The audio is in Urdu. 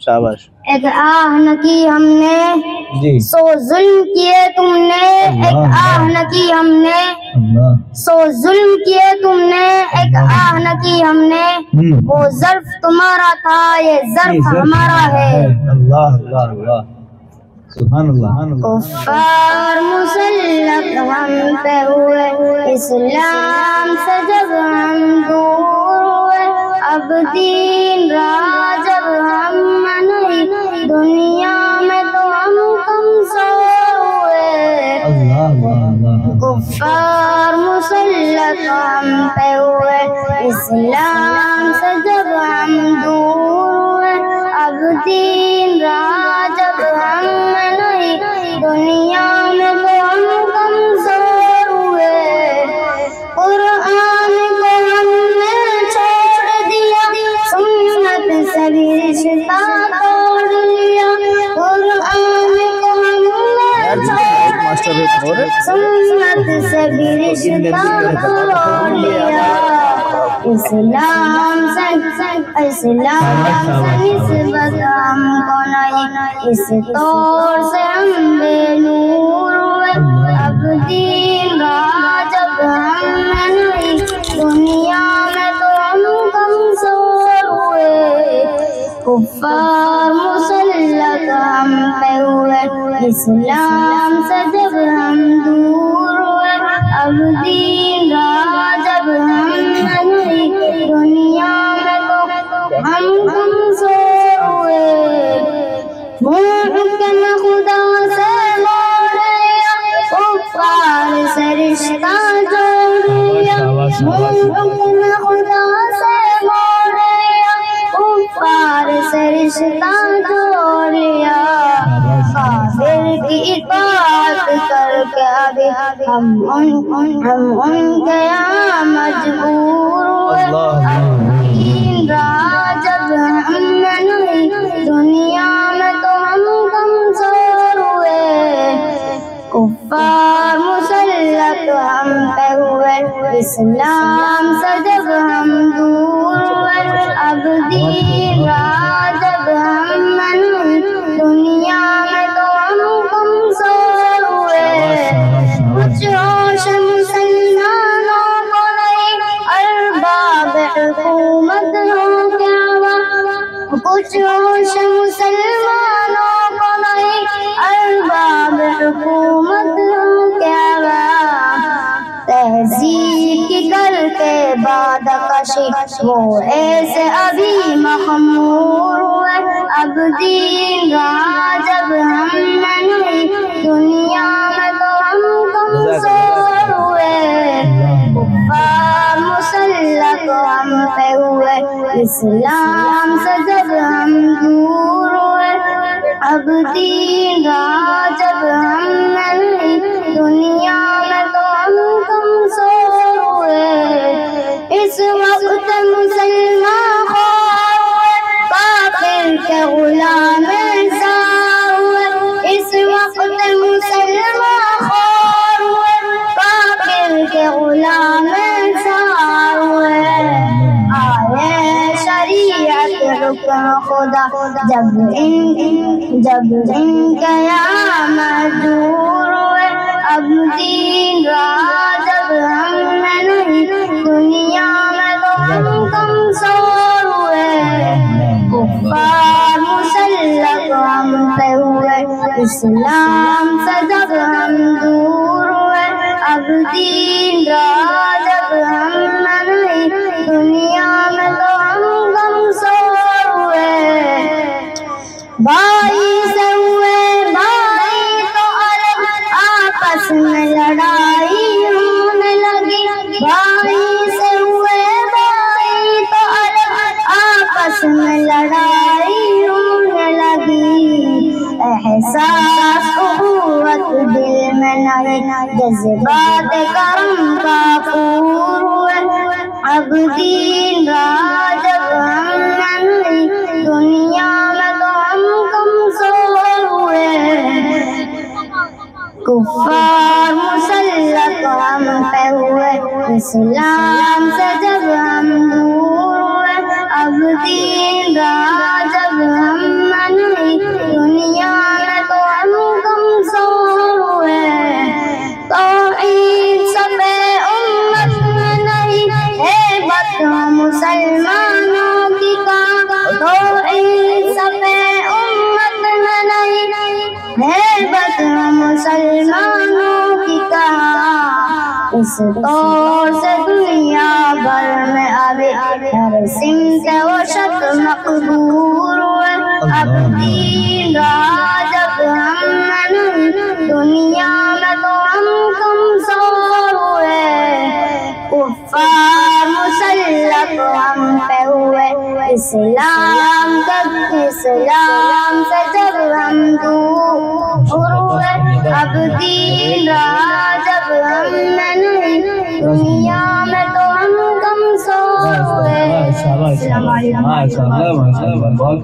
شاباش. ایک آہ نہ کی ہم نے سو ظلم کیے تم نے، ایک آہ نہ کی ہم نے سو ظلم کیے تم نے، ایک آہ نہ کی ہم نے، وہ ظرف تمہارا تھا یہ ظرف ہمارا ہے. اللہ اللہ اللہ سبحان اللہ. کفار مسلط ہم پہ ہوئے، اسلام سے جب ہم دور ہوئے، اب دین رہا جب ہم نہیں، دنیا میں تو ہم کمزور ہوئے. کفار مسلط ہم پہ ہوئے، اسلام سے جب ہم دور ہوئے، اب دین رہا جب ہم نہیں، دنیا میں تو ہم کمزور ہوئے. قرآن کو ہم نے چھوڑ دیا، سنت سے بھی رشتہ توڑ لیا. قرآن کو ہم نے چھوڑ دیا، سنت سے بھی رشتہ توڑ لیا. اسلام سے نسبت ہم کو نہیں، اس طور سے ہم بے نور ہوئے، اب دین رہا جب ہم نہیں، دنیا میں تو ہم کمزور ہوئے. کفار مسلط ہم پہ ہوئے، اسلام سے جب ہم دور ہوئے، اب دین رہا جب ہم نہیں، دنیا میں تو ہم کمزور ہوئے. ممکن خدا سے موڑ لیا، کفار سے رشتہ جوڑ لیا. ممکن خدا سے موڑ لیا، کفار سے رشتہ جوڑ لیا. کافر کی اطاعت کر کے ابھی ہم ان کے یہاں مجبور ہوئے، دین رہا جب ہم نہیں، دنیا میں تو ہم کمزور ہوئے. کفار مسلط ہم پہ ہوئے، اسلام سے جب ہم دور ہوئے، اب دین رہا جب ہم نہیں، دنیا میں تو ہم کمزور ہوئے. کچھ ہوش مسلمانوں کو نہیں، ارباب حکومت ہو کیا ہوا. کچھ ہوش مسلمانوں کو نہیں، ارباب حکومت ہو کیا ہوا. تہذیب کی کر کے بعد کشی وہ ایسے ابھی مخمور ہوئے، اب دین رہا جب ہم نہیں، دنیا میں تو ہم کمزور ہوئے. کفار مسلط ہم پہ ہوئے، اسلام سے جب ہم دور ہوئے، اب دین رہا جب ہم نہیں، دنیا میں تو ہم کمزور ہوئے. اس وقت مسلمان خوار ہوئے، کافر کے غلام زار ہوئے. اس وقت مسلمان خوار ہوئے، کافر کے غلام زار ہوئے. آئے شریعت حکم خدا جب ان کے یہاں مجبور ہوئے، اب دین رہا جب ہم نہیں، دنیا میں تو ہم کمزور ہوئے. کفار مسلط ہم پہ ہوئے، اسلام سے جب ہم دور ہوئے، اب دین رہا جب ہم نہیں، دنیا میں تو ہم کمزور ہوئے. بھائی سے ہوئے بھائی تو الگ، آپس میں لڑائی ہونے لگی. بھائی سے ہوئے بھائی تو الگ، آپس میں لڑائی ہونے لگی. احساس قوت دل میں نہیں، جذبات کرم کا پور ہوئے، اب دین رہا جب ہم نہیں، دنیا میں تو ہم کمزور ہوئے. کفار مسلط ہم پہ ہوئے، اسلام سے جب ہم دور ہوئے، اب دین رہا جب ہم اس طور سے دنیا بھر میں اب ہر سمت و شکل مقبول ہوئے. اب دین رہا جب ہم نہیں دنیا میں تو ہم کمزور ہوئے. کفار مسلط ہم پہ ہوئے اسلام سے جب ہم دور ہوئے. اب دین رہا جب ہم نہیں دنیا میں تو ہم کمزور ہوئے. السلام علیکم. ماشاء اللہ بہت